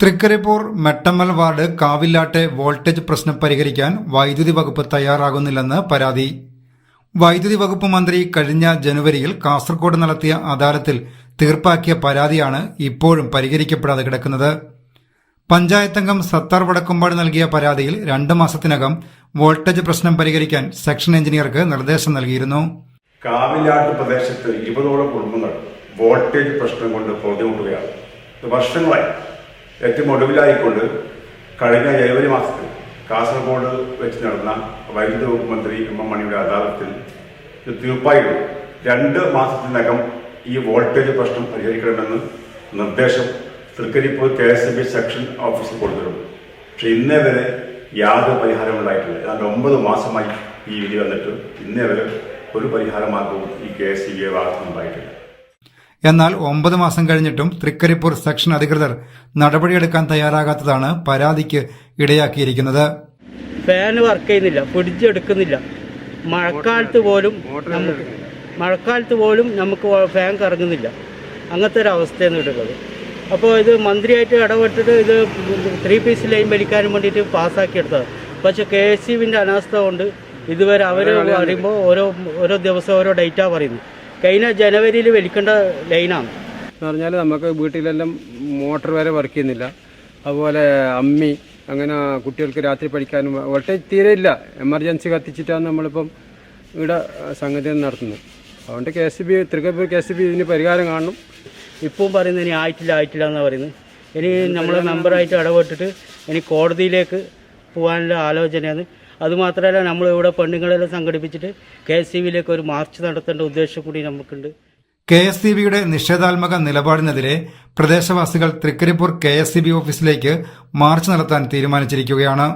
Trikaripur Mettammal ward കാവില്ലാട്ടെ voltage പ്രശ്നം പരിഹരിക്കാൻ വൈദ്യുതി വകുപ്പ് തയ്യാറാകുന്നില്ലെന്ന് പരാതി. വൈദ്യുതി വകുപ്പ് മന്ത്രി കഴിഞ്ഞ ജനുവരിയിൽ കാസർകോട് നടത്തിയ അദാലത്തിൽ തീർപ്പാക്കിയ പരാതിയാണ് ഇപ്പോഴും പരിഹരിക്കപ്പെടാതെ കിടക്കുന്നത്. പഞ്ചായത്തംഗം സത്താർ വടക്കുംപാട് നൽകിയ പരാതിയിൽ 2 മാസത്തിനകം വോൾട്ടേജ് പ്രശ്നം പരിഹരിക്കാൻ സെക്ഷൻ എഞ്ചിനീയർക്ക് നിർദ്ദേശം നൽകിയിരുന്നു. കാവിലാട്ട് പ്രദേശത്ത് 20ഓളം കുടുംബങ്ങൾ വോൾട്ടേജ് പ്രശ്നം കൊണ്ട് പൊറുതിമുട്ടുകയാണ്. വർഷങ്ങളായി. ഏറ്റവും ഒടുവിലായിക്കൊണ്ട് കഴിഞ്ഞ ജനുവരി മാസത്തിൽ കാസർഗോഡ് വെച്ച് നടന്ന വൈദ്യുതി വകുപ്പ് മന്ത്രി എം മണിയുടെ അദാലത്തിൽ തീർപ്പായിരുന്നു. 2 മാസത്തിനകം ഈ വോൾട്ടേജ് പ്രശ്നം പരിഹരിക്കണമെന്ന് നിർദ്ദേശം തൃക്കരിപ്പൂർ KSEB സെക്ഷൻ ഓഫീസിൽ കൊടുത്തിട്ടുണ്ട്. പക്ഷെ ഇന്നേ വരെ യാതൊരു പരിഹാരം ഉണ്ടായിട്ടില്ല. ഏതാണ്ട് 9 മാസമായി ഈ വിധി വന്നിട്ട് ഇന്നേ വരെ ഒരു പരിഹാരമാർഗവും ഈ KSEB ഭാഗത്തുനിന്നുണ്ടായിട്ടില്ല. എന്നാൽ 9 മാസം കഴിഞ്ഞിട്ടും തൃക്കരിപ്പൂർ സെക്ഷൻ അധികൃതർ നടപടിയെടുക്കാൻ തയ്യാറാകാത്തതാണ് പരാതിക്ക് ഇടയാക്കിയിരിക്കുന്നത്. ഫാൻ വർക്ക് ചെയ്യുന്നില്ല, ഫ്രിഡ്ജ് എടുക്കുന്നില്ല. മഴക്കാലത്ത് പോലും നമുക്ക് ഫാൻ കറങ്ങുന്നില്ല. അങ്ങനത്തെ ഒരു അവസ്ഥയാണ് ഇടുള്ളത്. അപ്പോൾ ഇത് മന്ത്രിയായിട്ട് ഇടപെട്ടിട്ട് ഇത് 3 പീസ് ലൈൻ വലിക്കാനും വേണ്ടിയിട്ട് പാസ്സാക്കിയെടുത്തത്. പക്ഷേ KSEBിൻ്റെ അനാസ്ഥ കൊണ്ട് ഇതുവരെ അവർ പറയുമ്പോൾ ഓരോ ദിവസം ഓരോ ഡേറ്റാണ് പറയുന്നത്. കഴിഞ്ഞ ജനുവരിയിൽ വലിക്കേണ്ട ലൈനാണ് എന്ന് പറഞ്ഞാൽ നമുക്ക് വീട്ടിലെല്ലാം മോട്ടർ വരെ വർക്ക് ചെയ്യുന്നില്ല. അതുപോലെ അമ്മി അങ്ങനെ കുട്ടികൾക്ക് രാത്രി പഠിക്കാനും വോൾട്ടേജ് തീരെ ഇല്ല. എമർജൻസി കത്തിച്ചിട്ടാണ് നമ്മളിപ്പം ഇവിടെ സംഗതി നടത്തുന്നത്. അതുകൊണ്ട് തൃക്കരിപ്പൂർ KSEB ഇതിന് പരിഹാരം കാണണം. ഇപ്പം പറയുന്നത് ഇനി ആയിട്ടില്ല എന്നാണ് പറയുന്നത്. ഇനി നമ്മൾ മെമ്പറായിട്ട് ഇടപെട്ടിട്ട് ഇനി കോടതിയിലേക്ക് പോകാനുള്ള ആലോചനയാണ്. അതുമാത്രമല്ല, നമ്മളിവിടെ പെണ്ണുങ്ങളെല്ലാം സംഘടിപ്പിച്ചിട്ട് KSEBിലേക്ക് ഒരു മാർച്ച് നടത്തേണ്ട ഉദ്ദേശം കൂടി നമുക്കുണ്ട്. KSEBിയുടെ നിഷേധാത്മക നിലപാടിനെതിരെ പ്രദേശവാസികൾ തൃക്കരിപ്പൂർ KSEB ഓഫീസിലേക്ക് മാർച്ച് നടത്താൻ തീരുമാനിച്ചിരിക്കുകയാണ്.